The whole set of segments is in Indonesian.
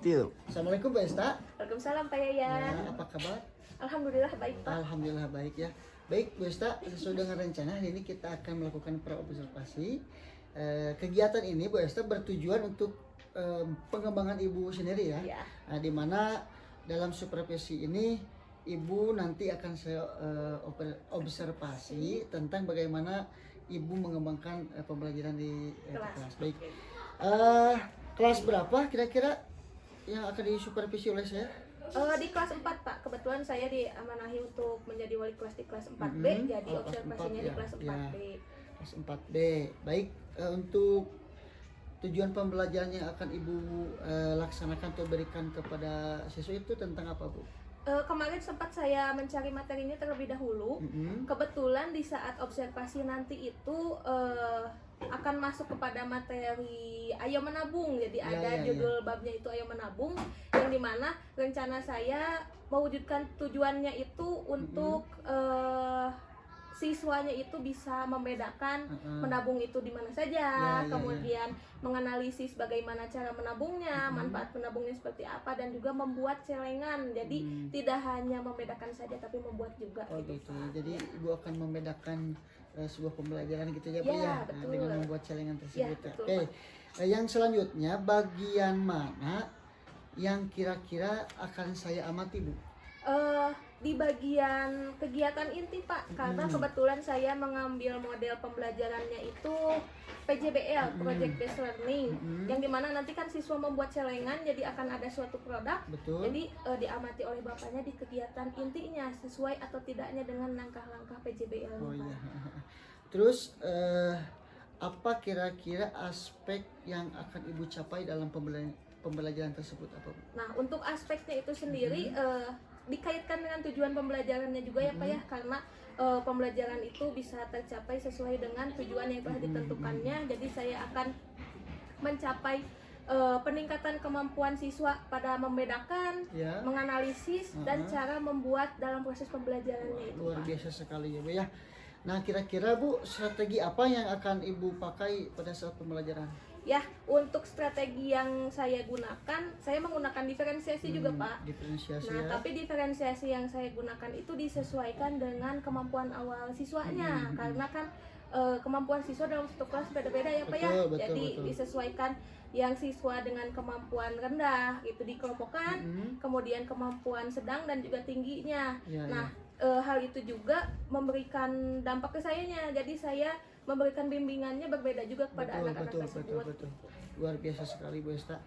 YouTube. Assalamualaikum Bu Esta. Waalaikumsalam Pak Yayan. Ya, apa kabar? Alhamdulillah baik Pak. Alhamdulillah baik ya. Baik Bu Esta, sesuai dengan rencana hari ini kita akan melakukan praobservasi. Kegiatan ini Bu Esta bertujuan untuk pengembangan ibu sendiri ya. Ya. Nah, di mana dalam supervisi ini ibu nanti akan saya observasi tentang bagaimana ibu mengembangkan pembelajaran di kelas. Baik. Kelas berapa kira-kira yang akan disupervisi oleh saya? Di kelas 4 Pak, kebetulan saya diamanahi untuk menjadi wali kelas di kelas 4B, jadi Oh, observasinya di kelas 4B. Kelas 4B. Baik, untuk tujuan pembelajaran yang akan Ibu laksanakan atau berikan kepada siswa itu tentang apa, Bu? Kemarin sempat saya mencari materinya terlebih dahulu. Kebetulan di saat observasi nanti itu akan masuk kepada materi Ayo Menabung. Jadi ada judul babnya itu Ayo Menabung, yang dimana rencana saya mewujudkan tujuannya itu untuk siswanya itu bisa membedakan menabung itu di mana saja, kemudian menganalisis bagaimana cara menabungnya, manfaat menabungnya seperti apa, dan juga membuat celengan. Jadi tidak hanya membedakan saja tapi membuat juga. Oh gitu. Jadi Ibu akan membedakan sebuah pembelajaran gitu ya, Bu ya. Nah, dengan membuat celengan tersebut. Ya, betul, Oke. Yang selanjutnya bagian mana yang kira-kira akan saya amati, Bu? Di bagian kegiatan inti Pak, karena kebetulan saya mengambil model pembelajarannya itu PJBL, Project Based Learning, yang dimana nanti kan siswa membuat celengan, jadi akan ada suatu produk. Betul. Jadi diamati oleh bapaknya di kegiatan intinya sesuai atau tidaknya dengan langkah-langkah PJBL. Oh iya. Terus apa kira-kira aspek yang akan Ibu capai dalam pembelajaran tersebut, apa, Bu? Nah, untuk aspeknya itu sendiri dikaitkan dengan tujuan pembelajarannya juga ya Pak ya, karena pembelajaran itu bisa tercapai sesuai dengan tujuan yang telah ditentukannya. Jadi saya akan mencapai peningkatan kemampuan siswa pada membedakan, menganalisis, dan cara membuat dalam proses pembelajarannya itu. Luar biasa sekali ya, Bu ya. Nah, kira-kira Bu, strategi apa yang akan Ibu pakai pada saat pembelajaran? Ya, untuk strategi yang saya gunakan, saya menggunakan diferensiasi juga Pak. Diferensiasi. Nah, tapi diferensiasi yang saya gunakan itu disesuaikan dengan kemampuan awal siswanya, karena kan kemampuan siswa dalam satu kelas beda-beda ya Pak ya. Jadi disesuaikan yang siswa dengan kemampuan rendah itu dikelompokkan, kemudian kemampuan sedang dan juga tingginya. Nah, hal itu juga memberikan dampak ke sayanya. Jadi saya memberikan bimbingannya berbeda juga kepada anak-anak tersebut. Betul. Luar biasa sekali Bu Esta.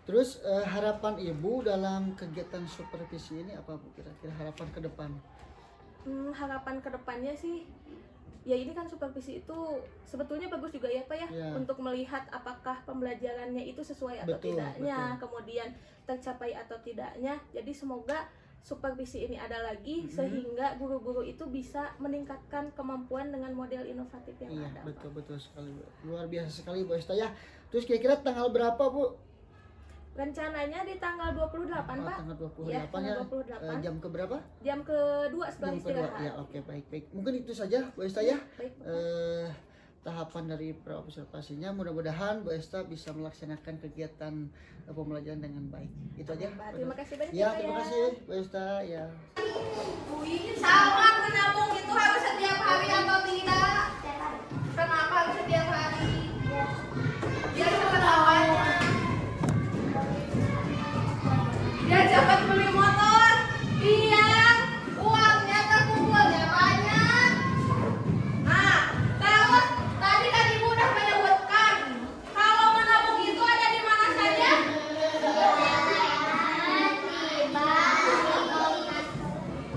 Terus harapan Ibu dalam kegiatan supervisi ini apa, Bu? Kira-kira harapan ke depan? Harapan ke depannya sih, ya ini kan supervisi itu sebetulnya bagus juga ya Pak ya, untuk melihat apakah pembelajarannya itu sesuai atau tidaknya, kemudian tercapai atau tidaknya. Jadi semoga supervisi ini ada lagi sehingga guru-guru itu bisa meningkatkan kemampuan dengan model inovatif yang ada. Betul sekali, Bu. Luar biasa sekali Bu Esta ya. Terus kira-kira tanggal berapa, Bu? Rencananya di tanggal 28 Pak. Tanggal 28 ya. Tanggal 28. Jam ke berapa? Jam kedua setelah Jam kedua. istirahat. Ya, oke, baik. Mungkin itu saja Bu Esta ya. Baik. Tahapan dari praobservasinya, mudah-mudahan Bu Esta bisa melaksanakan kegiatan pembelajaran dengan baik. Itu aja. Terima kasih banyak ya. Terima kasih Bu Esta ya. Salman menabung itu harus setiap hari atau tidak? Kenapa harus setiap hari? Biar pengetahuannya. Biar cepat beli motor. Biar uangnya terkumpulnya banyak. Nah, terus tadi kan Ibu udah menyebutkan kalau menabung itu ada di mana saja?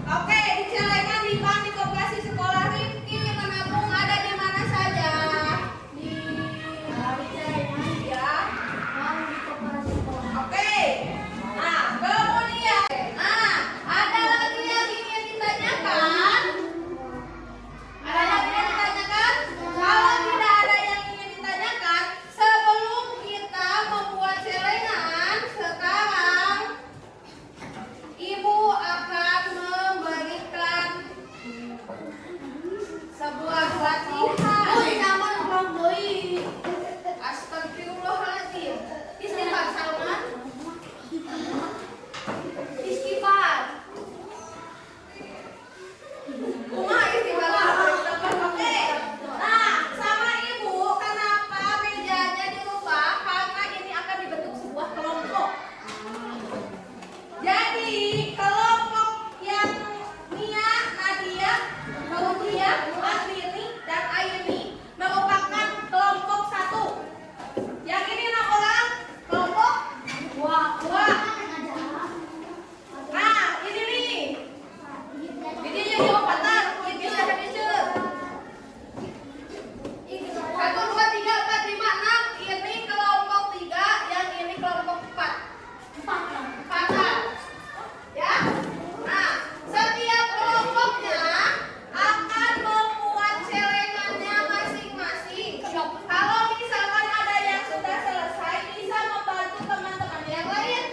Oke, di celengan, di bank, di koperasi sekolah Rifki menabung ada di mana saja? Di celengan ya. Dua. Nah, ini nih. Ini yang diompatan. Ini bisa ada bisa. 1, 2, 3, 4, 5, 6. Ini kelompok 3, yang ini kelompok 4. Empatan. Ya. Nah, setiap kelompoknya akan membuat celengannya masing-masing. Kalau misalkan ada yang sudah selesai, bisa membantu teman-teman yang lain.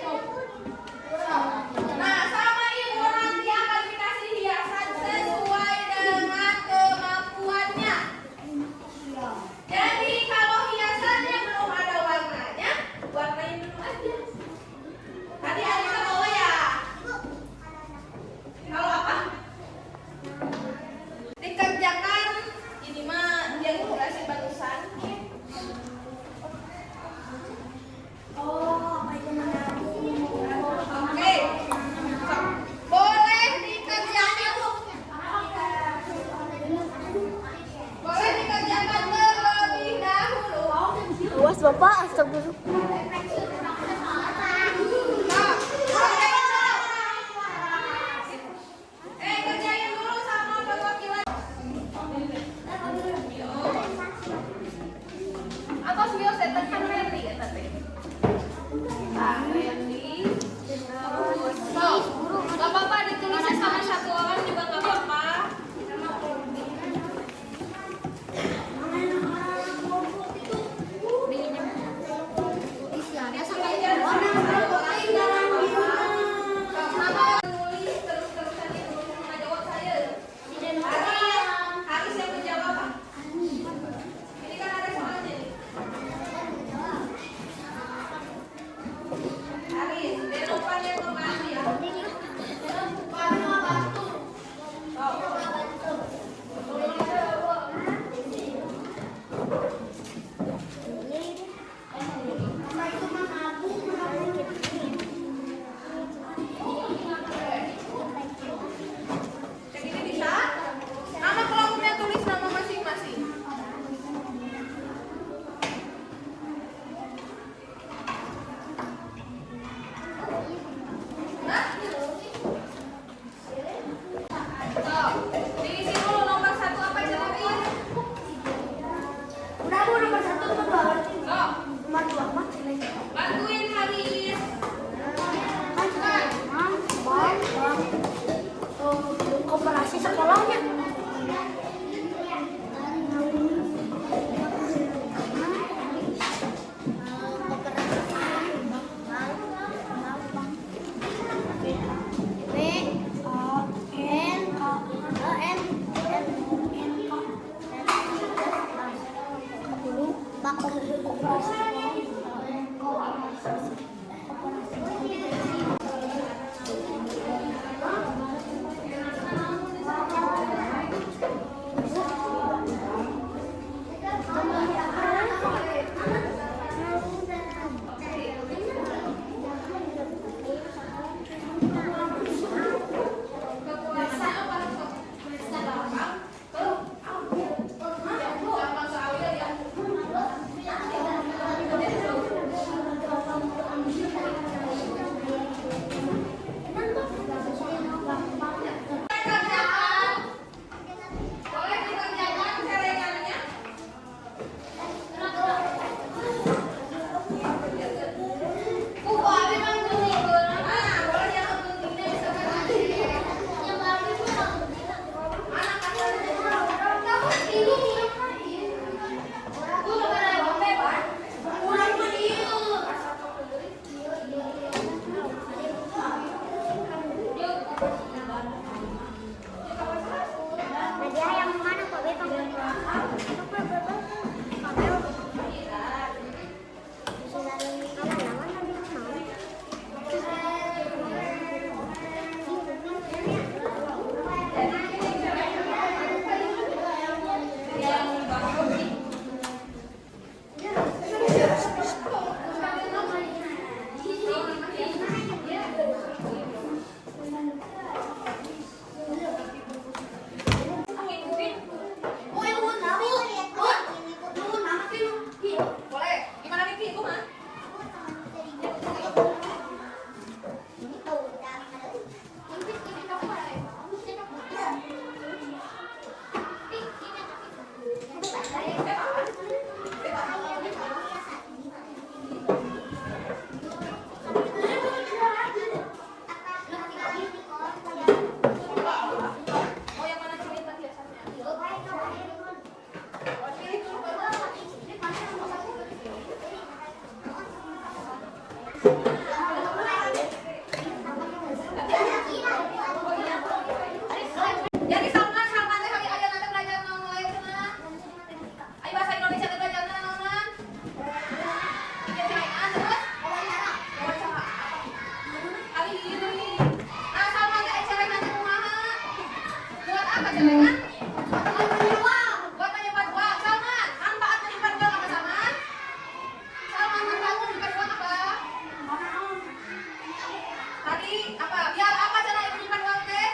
Jadi apa? Biar apa cara ibu nyimpan uang teh?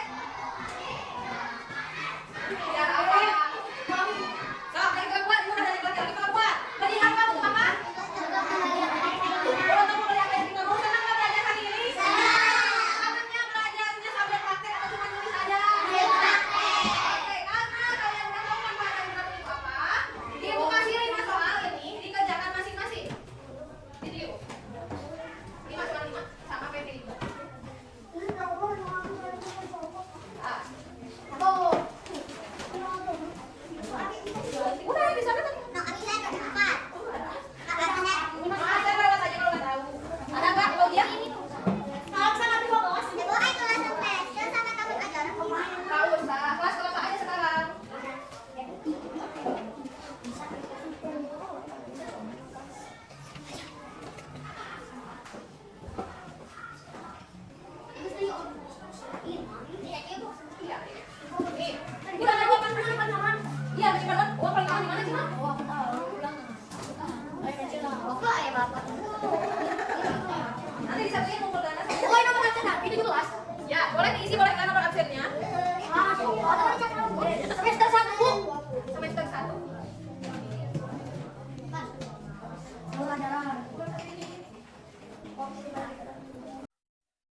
Biar apa? Sok, dari kapan? Ibu udah dari kapan? Beli apa untuk apa? Kalau kamu beli apa yang kamu senang nggak belajar hari ini? Senangnya belajarnya sambil praktek atau cuma nulis aja? Oke, karena kalian udah tahu manfaat dari kamu itu apa, ibu kasih 5 soal ini dikerjakan masing-masing. Jadi yuk. 5 soal 5 sama PT ibu. Udah bisa kan? Saya lewat aja kalau nggak tahu. Ada nggak Claudia? Tahu usah. Kelas kalau aja sekarang. Nih, udah ada uang kan? Iya, menyimpan uang paling aman di mana sih, Mak? Nanti disatuin ngumpul dana. Ya, boleh diisi, boleh nggak nomor absennya? Semester 1. Semester 1.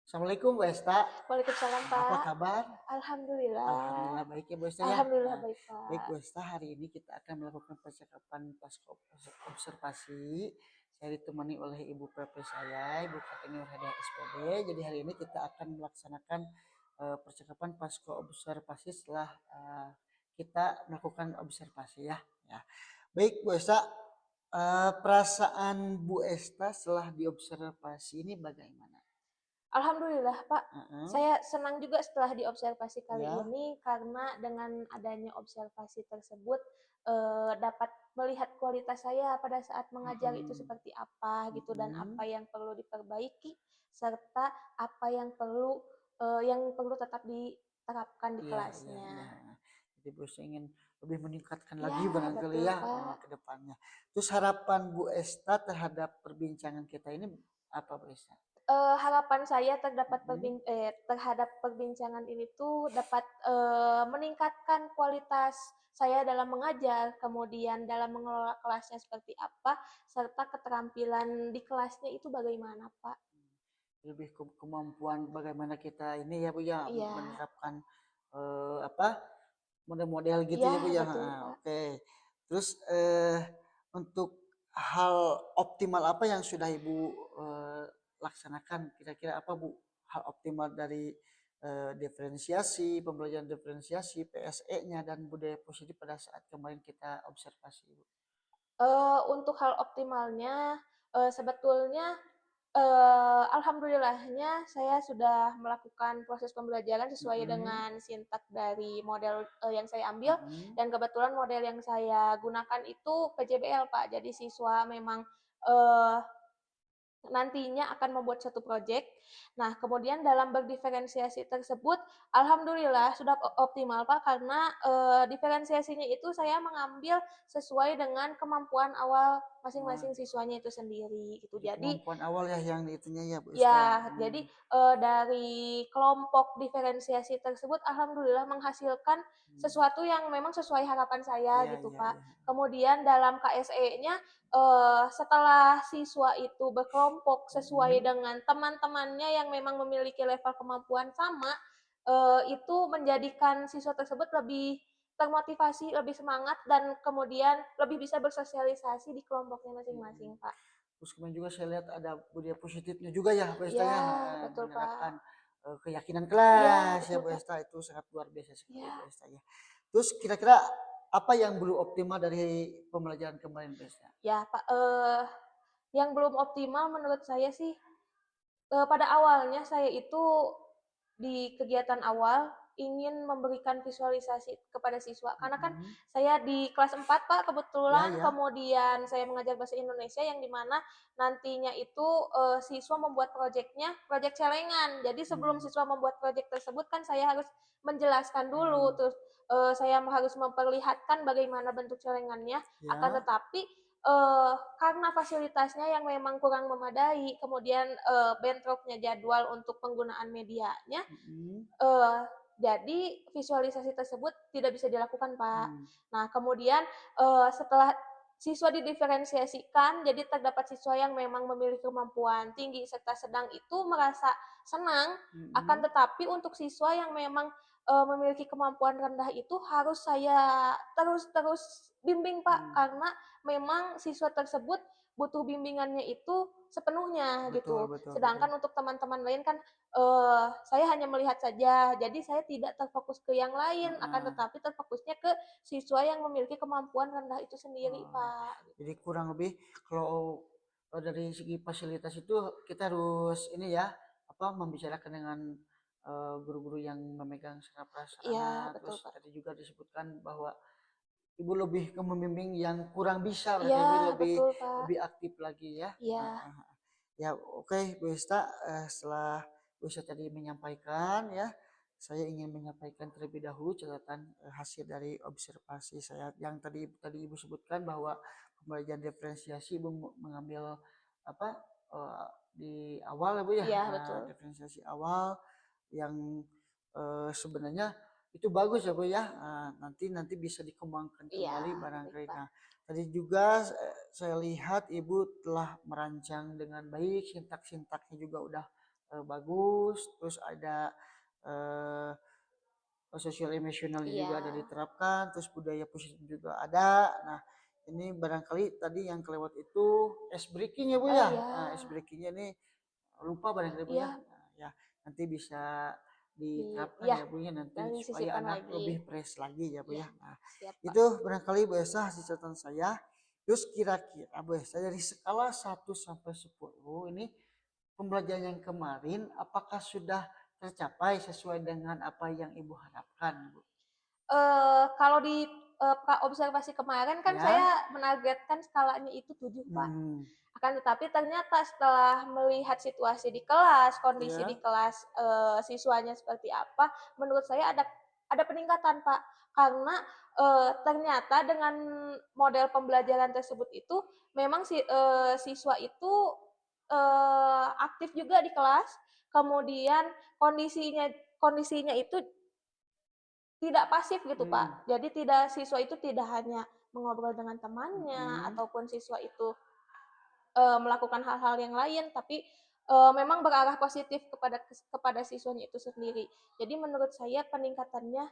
Assalamualaikum Bu Esta. Waalaikumsalam Apa Pak. kabar? Alhamdulillah. Alhamdulillah baik ya Bu Esta ya. Alhamdulillah Nah, baik Pak. baik Bu Esta, hari ini kita akan melakukan percakapan pasca observasi. Saya ditemani oleh Ibu PP saya, Ibu Kartini Nurhadiah SPD. Jadi hari ini kita akan melaksanakan percakapan pasca observasi setelah kita melakukan observasi ya. Baik Bu Esta, perasaan Bu Esta setelah diobservasi ini bagaimana? Alhamdulillah Pak, saya senang juga setelah diobservasi kali Ya. ini karena dengan adanya observasi tersebut dapat melihat kualitas saya pada saat mengajar itu seperti apa gitu dan apa yang perlu diperbaiki serta apa yang perlu tetap diterapkan di kelasnya. Jadi Bu Esta ingin lebih meningkatkan Ya, lagi barangkali betul, ya Pak. ke depannya. Terus harapan Bu Esta terhadap perbincangan kita ini apa Bu Esta? Harapan saya terhadap perbincangan ini tuh dapat meningkatkan kualitas saya dalam mengajar, kemudian dalam mengelola kelasnya seperti apa, serta keterampilan di kelasnya itu bagaimana, Pak? Lebih kemampuan bagaimana kita ini ya Bu ya Iya. menerapkan model-model gitu ya Bu ya. Betul, Pak. Oke. Terus untuk hal optimal apa yang sudah Ibu laksanakan, kira-kira apa Bu hal optimal dari diferensiasi, pembelajaran diferensiasi, PSE-nya dan budaya positif pada saat kemarin kita observasi Bu? Untuk hal optimalnya sebetulnya alhamdulillahnya saya sudah melakukan proses pembelajaran sesuai dengan sintak dari model yang saya ambil dan kebetulan model yang saya gunakan itu PJBL Pak. Jadi siswa memang nantinya akan membuat satu proyek. Nah, kemudian dalam berdiferensiasi tersebut, alhamdulillah sudah optimal Pak karena diferensiasinya itu saya mengambil sesuai dengan kemampuan awal masing-masing siswanya itu sendiri. Gitu. Jadi kemampuan awal ya yang itunya ya Bu. Ya, jadi dari kelompok diferensiasi tersebut, alhamdulillah menghasilkan sesuatu yang memang sesuai harapan saya gitu Pak. Kemudian dalam KSE-nya setelah siswa itu berkelompok sesuai dengan teman-temannya yang memang memiliki level kemampuan sama, itu menjadikan siswa tersebut lebih termotivasi, lebih semangat, dan kemudian lebih bisa bersosialisasi di kelompoknya masing-masing, Pak. Terus kemudian juga saya lihat ada budaya positifnya juga ya Bu Esta Ya, ya, betul, menerapkan Pak. keyakinan kelas ya betul, Bu Pak. Esta, itu sangat luar biasa sekali Ya. Bu Esta ya. Terus kira-kira apa yang belum optimal dari pembelajaran kemarin Bu Esta? Ya Pak, yang belum optimal menurut saya sih pada awalnya saya itu di kegiatan awal ingin memberikan visualisasi kepada siswa karena kan saya di kelas 4 Pak kebetulan kemudian saya mengajar bahasa Indonesia yang dimana nantinya itu siswa membuat proyek celengan. Jadi sebelum siswa membuat proyek tersebut kan saya harus menjelaskan dulu terus saya harus memperlihatkan bagaimana bentuk celengannya. Akan tetapi karena fasilitasnya yang memang kurang memadai, kemudian bentroknya jadwal untuk penggunaan medianya, jadi visualisasi tersebut tidak bisa dilakukan, Pak. Nah, kemudian setelah siswa didiferensiasikan, jadi terdapat siswa yang memang memiliki kemampuan tinggi serta sedang itu merasa senang, akan tetapi untuk siswa yang memang memiliki kemampuan rendah itu harus saya terus bimbing, Pak, karena memang siswa tersebut butuh bimbingannya itu sepenuhnya gitu. Sedangkan untuk teman-teman lain kan saya hanya melihat saja, jadi saya tidak terfokus ke yang lain, akan tetapi terfokusnya ke siswa yang memiliki kemampuan rendah itu sendiri, Pak. Jadi kurang lebih kalau dari segi fasilitas itu kita harus ini ya, membicarakan dengan guru-guru yang memegang sarana Iya, prasarana. betul, Terus Pak. tadi juga disebutkan bahwa ibu lebih ke membimbing yang kurang bisa, berarti Iya, ibu lebih betul, Pak. lebih aktif lagi ya. Iya. Ya oke Bu Esta, setelah Bu Esta tadi menyampaikan ya, saya ingin menyampaikan terlebih dahulu catatan hasil dari observasi saya yang tadi Ibu sebutkan bahwa pembelajaran diferensiasi Ibu mengambil apa di awal ya Bu ya, Iya, betul. diferensiasi awal yang sebenarnya itu bagus ya Bu ya. Nanti bisa dikembangkan Iya, kembali baik, barangkali. Pak. Nah, tadi juga saya lihat Ibu telah merancang dengan baik, sintak-sintaknya juga udah bagus, terus ada sosial emosionalnya juga ada Iya. diterapkan, terus budaya positif juga ada. Nah, ini barangkali tadi yang kelewat itu ice breaking ya Bu Oh ya. iya. Nah, ice breakingnya ini lupa barangkali Bu ya. Iya, Nah, ya nanti bisa diterapkan iya, ya Bu ya nanti dan supaya disisipkan anak lagi. lebih fresh lagi ya Bu Iya, ya. Nah, siap, Pak. itu barangkali Bu Esa hasil catatan saya. Terus kira-kira Bu Esa dari skala 1 sampai 10 ini pembelajaran yang kemarin apakah sudah tercapai sesuai dengan apa yang Ibu harapkan, Bu? Kalau di observasi kemarin kan Ya. saya menargetkan skalanya itu 7, Pak. Hmm. Akan tetapi ternyata setelah melihat situasi di kelas, kondisi Ya. di kelas siswanya seperti apa, menurut saya ada peningkatan, Pak. Karena ternyata dengan model pembelajaran tersebut itu memang siswa itu aktif juga di kelas, kemudian kondisinya kondisinya itu tidak pasif gitu, Pak. Jadi siswa itu tidak hanya mengobrol dengan temannya ataupun siswa itu melakukan hal-hal yang lain, tapi memang berarah positif kepada siswanya itu sendiri. Jadi menurut saya peningkatannya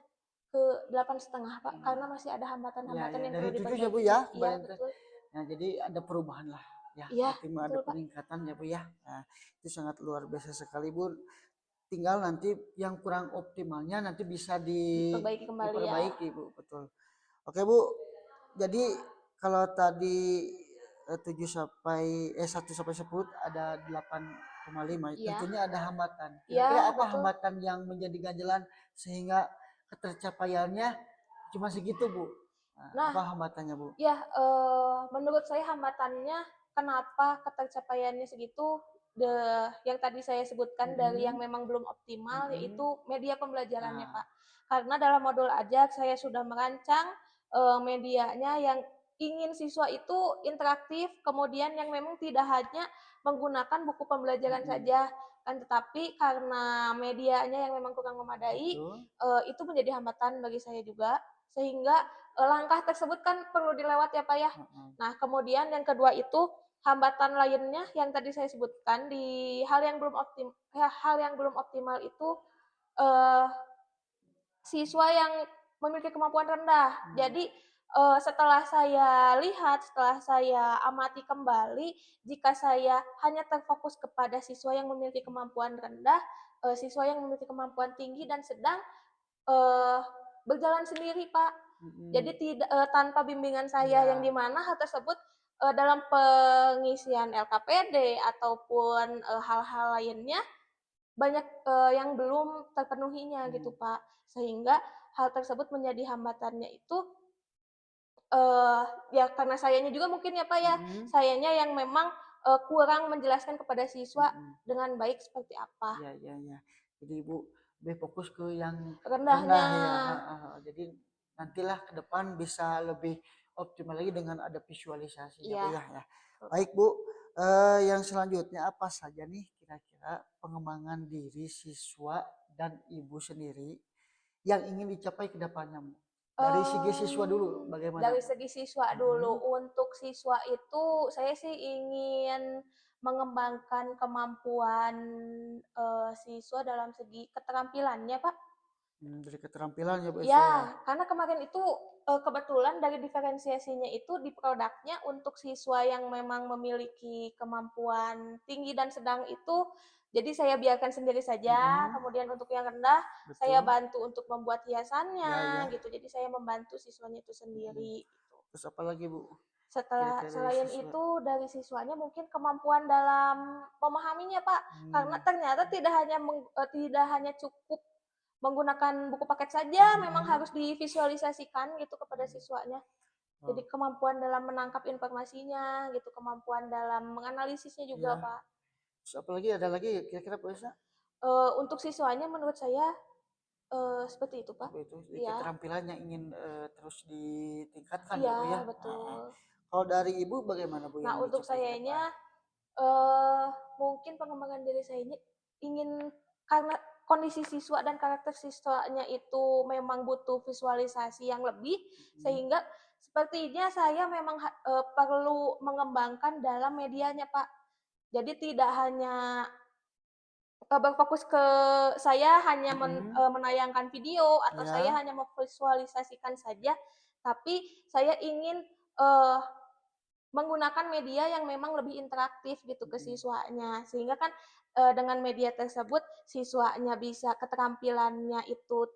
ke 8,5, Pak, karena masih ada Ya, hambatan-hambatan ya yang dari perlu 7 ya Bu diperbaiki. ya Iya, kemarin tuh. betul. Nah, jadi ada perubahan lah ya, Iya, berarti ada betul, Pak. peningkatan ya Bu ya. Nah, itu sangat luar biasa sekali Bu. Tinggal nanti yang kurang optimalnya nanti bisa Diperbaiki kembali ya. diperbaiki Bu, betul. Oke Bu, jadi kalau tadi 7 sampai 1 sampai 10 ada 8,5. Iya. Tentunya ada hambatan. Iya, Kira-kira apa betul. hambatan yang menjadi ganjalan sehingga ketercapaiannya cuma segitu Bu? Nah, Apa hambatannya Bu? ya, menurut saya hambatannya kenapa ketercapaiannya segitu, yang tadi saya sebutkan dari yang memang belum optimal, yaitu media pembelajarannya, Nah. Pak. Karena dalam modul Ajak saya sudah merancang medianya yang ingin siswa itu interaktif, kemudian yang memang tidak hanya menggunakan buku pembelajaran saja, kan tetapi karena medianya yang memang kurang memadai, itu menjadi hambatan bagi saya juga, sehingga langkah tersebut kan perlu dilewati ya Pak ya. Nah kemudian yang kedua itu hambatan lainnya yang tadi saya sebutkan di hal yang belum optimal itu siswa yang memiliki kemampuan rendah. Jadi setelah saya lihat, setelah saya amati kembali, jika saya hanya terfokus kepada siswa yang memiliki kemampuan rendah, siswa yang memiliki kemampuan tinggi dan sedang berjalan sendiri, Pak. Jadi tidak tanpa bimbingan saya yang dimana hal tersebut dalam pengisian LKPD ataupun hal-hal lainnya banyak yang belum terpenuhinya gitu Pak, sehingga hal tersebut menjadi hambatannya itu ya karena sayanya juga mungkin ya Pak ya, sayanya yang memang kurang menjelaskan kepada siswa dengan baik seperti apa. Ya. Jadi Ibu lebih fokus ke yang Rendahnya. rendah ya. Jadi nantilah ke depan bisa lebih optimal lagi dengan ada visualisasi ya Bu Iya. ya. Ya. Baik Bu, yang selanjutnya apa saja nih kira-kira pengembangan diri siswa dan ibu sendiri yang ingin dicapai ke depannya Bu? Dari segi siswa dulu bagaimana Dari Bu? segi siswa Mm-mm. dulu, untuk siswa itu saya sih ingin mengembangkan kemampuan siswa dalam segi keterampilannya, Pak. Dari keterampilan ya Bu ya. Ya, karena kemarin itu kebetulan dari diferensiasinya itu di produknya untuk siswa yang memang memiliki kemampuan tinggi dan sedang itu, jadi saya biarkan sendiri saja. Mm-mm. Kemudian untuk yang rendah, saya Betul. bantu untuk membuat Ya ya. hiasannya gitu. Jadi saya membantu siswanya itu Mm-mm. sendiri gitu. Terus apa lagi Bu? Setelah Kira-kira dari selain siswa. itu dari siswanya mungkin kemampuan dalam memahaminya, Pak. Karena Hmm. ternyata tidak hanya cukup menggunakan buku paket saja, memang Mm-mm. harus divisualisasikan gitu kepada siswanya. Jadi Oh, kemampuan dalam menangkap informasinya gitu, kemampuan dalam menganalisisnya juga, iya. Pak. Terus apa lagi ada lagi kira-kira Bu Esa? Untuk siswanya menurut saya seperti itu, Pak. Seperti itu. Jadi Iya, keterampilannya ingin terus ditingkatkan ya iya Bu ya. betul. Kalau dari Ibu bagaimana Bu Nah, yang untuk dicapai ke sayanya depan? eh mungkin pengembangan diri saya ini ingin, karena kondisi siswa dan karakter siswanya itu memang butuh visualisasi yang lebih, Hmm. sehingga sepertinya saya memang perlu mengembangkan dalam medianya, Pak. Jadi tidak hanya berfokus ke saya hanya Hmm. menayangkan video atau saya Ya. hanya memvisualisasikan saja, tapi saya ingin eh, menggunakan media yang memang lebih interaktif gitu ke Hmm. siswanya, sehingga kan dengan media tersebut siswanya bisa keterampilannya itu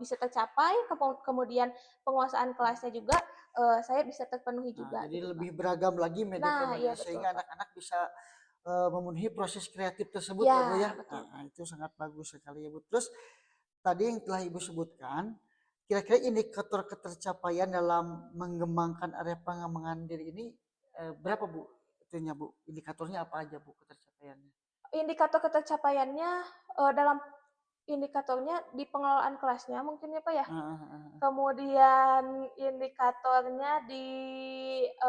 bisa tercapai, kemudian penguasaan kelasnya juga saya bisa terpenuhi Nah, juga jadi gitu, Pak. lebih beragam lagi Nah, iya media-media betul, sehingga Pak. anak-anak bisa memenuhi proses kreatif tersebut ya Bu ya. Ya, betul. Nah, itu sangat bagus sekali ya Bu. Terus tadi yang telah Ibu sebutkan, kira-kira indikator ketercapaian dalam mengembangkan area pengembangan diri ini berapa Bu? Itunya Bu, indikatornya apa aja Bu ketercapaiannya? Indikator ketercapaiannya dalam indikatornya di pengelolaan kelasnya mungkin ya, Pak, ya? Kemudian indikatornya di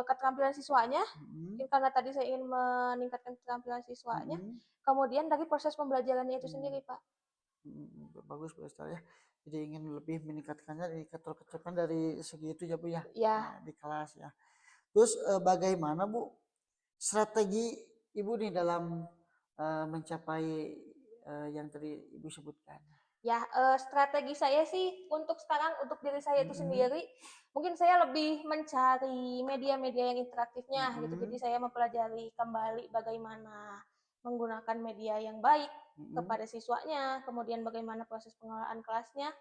keterampilan siswanya, Mm-mm. mungkin karena tadi saya ingin meningkatkan keterampilan siswanya. Mm-mm. Kemudian dari proses pembelajarannya itu Mm. sendiri, Pak. Bagus Bu Esta ya. Jadi ingin lebih meningkatkannya indikator ketercapaian dari segi itu ya Bu ya. Ya, Nah, di kelas ya. Terus bagaimana Bu strategi Ibu nih dalam mencapai yang tadi Ibu sebutkan? ya, strategi saya sih untuk sekarang untuk diri saya itu Mm-mm. sendiri, mungkin saya lebih mencari media-media yang interaktifnya gitu. Jadi Mm-mm. saya mempelajari kembali bagaimana menggunakan media yang baik Mm-mm. kepada siswanya, kemudian bagaimana proses pengelolaan kelasnya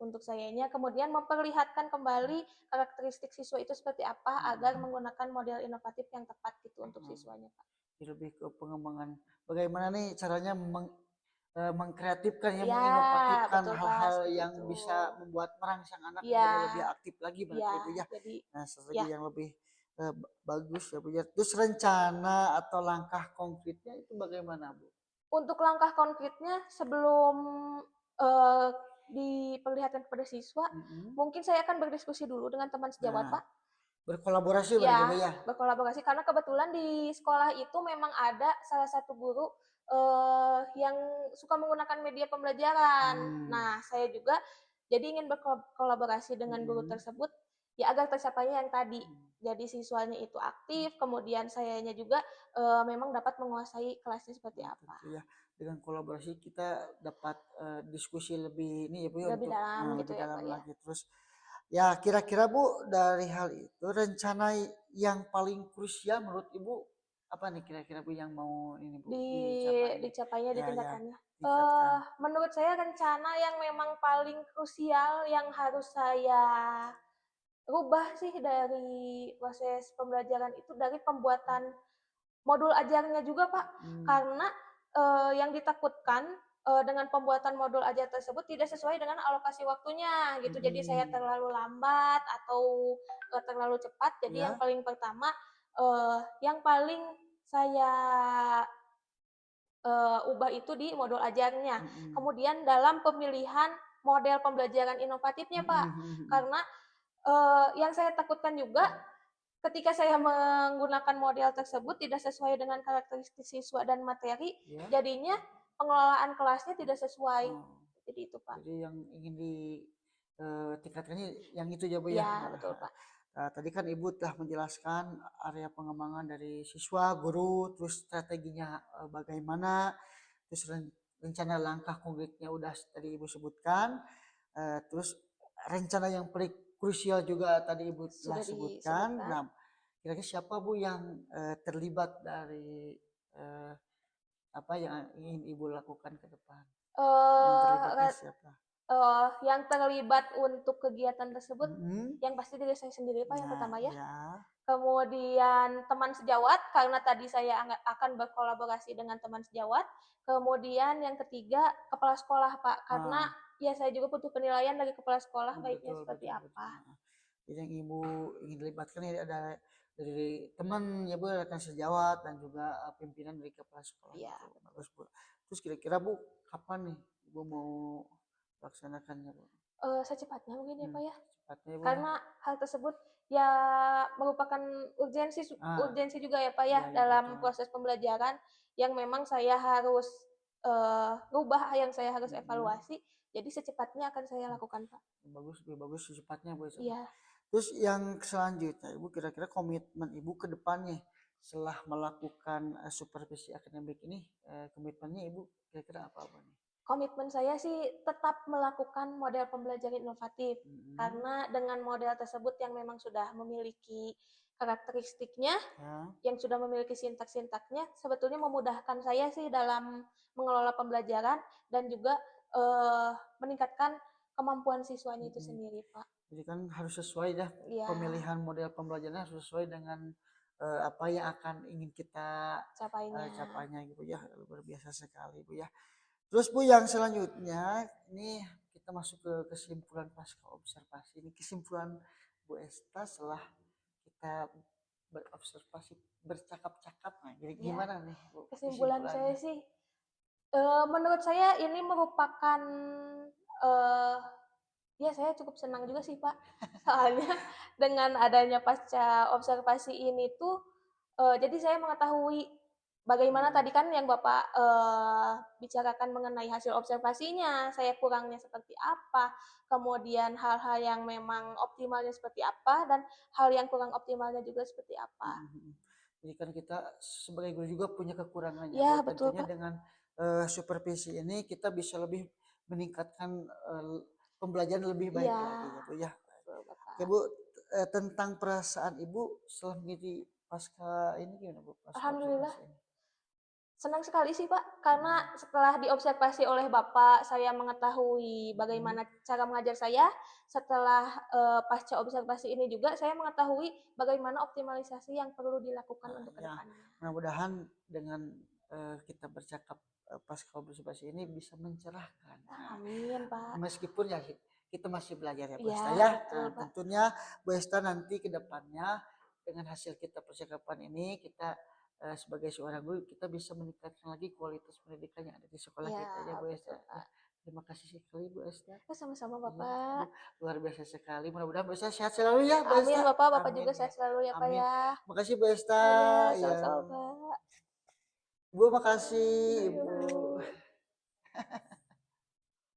untuk sayanya, kemudian memperlihatkan kembali karakteristik siswa itu seperti apa agar menggunakan model inovatif yang tepat gitu untuk siswanya, Pak. Lebih ke pengembangan bagaimana nih caranya mengkreatifkan ya Ya, menginovatifkan betul Pak, hal seperti yang itu. bisa membuat merangsang anak Ya, menjadi lebih aktif lagi berarti ya, itu ya. jadi Nah, ya. strategi yang lebih bagus ya Bu ya. Terus rencana atau langkah konkretnya itu bagaimana Bu? Untuk langkah konkretnya sebelum uh, diperlihatkan kepada siswa, Mm-mm. mungkin saya akan berdiskusi dulu dengan teman sejawat, Nah, Pak. berkolaborasi berarti Bu Ya, ya. berkolaborasi karena kebetulan di sekolah itu memang ada salah satu guru yang suka menggunakan media pembelajaran. Hmm. Nah, saya juga jadi ingin berkolaborasi dengan guru Mm-mm. tersebut ya agar tercapai yang tadi. Jadi siswanya itu aktif, kemudian sayanya juga memang dapat menguasai kelasnya seperti Nah, apa. tentu ya dengan kolaborasi kita dapat diskusi lebih ini ya Bu ya Lebih untuk dalam gitu lebih ya, dalam Pak ya. lagi terus ya kira-kira Bu dari hal itu rencana yang paling krusial menurut Ibu apa nih kira-kira Bu yang mau ini Bu Di dicapai dicapainya, ya ya ditingkatannya. tingkatkan. Menurut saya rencana yang memang paling krusial yang harus saya rubah sih dari proses pembelajaran itu dari pembuatan modul ajarnya juga, Pak. Hmm. Karena yang ditakutkan dengan pembuatan modul ajar tersebut tidak sesuai dengan alokasi waktunya gitu. Jadi saya Hmm. terlalu lambat atau terlalu cepat. Jadi yang Ya. paling pertama yang paling saya ubah itu di modul ajarnya. Hmm. Kemudian dalam pemilihan model pembelajaran inovatifnya, Pak. Hmm. Karena Yang saya takutkan juga ketika saya menggunakan model tersebut tidak sesuai dengan karakteristik siswa dan materi, Ya. jadinya pengelolaan kelasnya tidak sesuai. Jadi itu Pak. Jadi yang ingin ditingkatkannya yang itu ya Bu ya. Iya betul Pak. Tadi kan Ibu telah menjelaskan area pengembangan dari siswa, guru, terus strateginya bagaimana, terus rencana langkah konkretnya udah tadi Ibu sebutkan, terus rencana yang paling krusial juga tadi Ibu telah sebutkan. Nah, kira-kira siapa Bu yang terlibat dari apa yang ingin Ibu lakukan ke depan? Yang terlibatnya siapa? Yang terlibat untuk kegiatan tersebut, yang pasti diri saya sendiri Pak yang pertama ya. Kemudian teman sejawat, karena tadi saya akan berkolaborasi dengan teman sejawat. Kemudian yang ketiga kepala sekolah Pak, karena ya saya juga butuh penilaian dari kepala sekolah baiknya seperti apa. Jadi yang Ibu ingin dilibatkan ini ada dari teman ya Bu, rekan sejawat dan juga pimpinan dari kepala sekolah. Iya. Bagus Bu. Terus kira-kira Bu kapan nih Ibu mau laksanakannya Bu? Secepatnya mungkin ya Pak ya. Cepatnya, Bu. Karena hal tersebut ya merupakan urgensi juga ya Pak ya, dalam betul. proses pembelajaran yang memang saya harus rubah, yang saya harus evaluasi. Jadi secepatnya akan saya lakukan Pak. Bagus secepatnya Bu. Iya. Terus yang selanjutnya Ibu kira-kira komitmen Ibu ke depannya setelah melakukan supervisi akademik ini, komitmennya Ibu kira-kira apa nih? Komitmen saya sih tetap melakukan model pembelajaran inovatif, karena dengan model tersebut yang memang sudah memiliki karakteristiknya, yang sudah memiliki sintak-sintaknya, sebetulnya memudahkan saya sih dalam mengelola pembelajaran dan juga meningkatkan kemampuan siswanya itu sendiri Pak. Jadi kan harus sesuai ya, pemilihan model pembelajaran harus sesuai dengan apa yang akan ingin kita capainya gitu ya. Luar biasa sekali Bu ya. Terus Bu yang selanjutnya ini kita masuk ke kesimpulan pasca observasi. Ini kesimpulan Bu Esta setelah kita berobservasi, bercakap-cakap, nah jadi gimana nih Bu? Kesimpulan saya sih, menurut saya ini merupakan ya saya cukup senang juga sih Pak, soalnya dengan adanya pasca observasi ini tuh jadi saya mengetahui bagaimana tadi kan yang Bapak bicarakan mengenai hasil observasinya, saya kurangnya seperti apa, kemudian hal-hal yang memang optimalnya seperti apa, dan hal yang kurang optimalnya juga seperti apa. Jadi kan kita sebagai guru juga punya kekurangannya. Ya, betul tentunya Pak. dengan supervisi ini kita bisa lebih meningkatkan pembelajaran lebih baik lagi gitu ya. Oke Bu, tentang perasaan Ibu setelah mengikuti pasca ini gimana Bu? Alhamdulillah. Senang sekali sih Pak, karena setelah diobservasi oleh Bapak, saya mengetahui bagaimana cara mengajar saya. Setelah pasca observasi ini juga, saya mengetahui bagaimana optimalisasi yang perlu dilakukan untuk kedepannya. Mudah-mudahan dengan kita bercakap pasca observasi ini bisa mencerahkan. Amin Pak. Meskipun ya kita masih belajar ya Bu Esta ya. Tentunya Bu Esta nanti ke depannya dengan hasil kita percakapan ini kita sebagai seorang guru kita bisa meningkatkan lagi kualitas pendidikan yang ada di sekolah kita ya Bu Esta. Terima kasih sekali Bu Esta. Sama-sama Bapak. Luar biasa sekali. Mudah-mudahan Bu Esta sehat selalu ya Bu Esta. Amin Bapak juga sehat selalu ya Pak ya. Makasih Bu Esta. Sama-sama Pak. Bu makasih Ibu.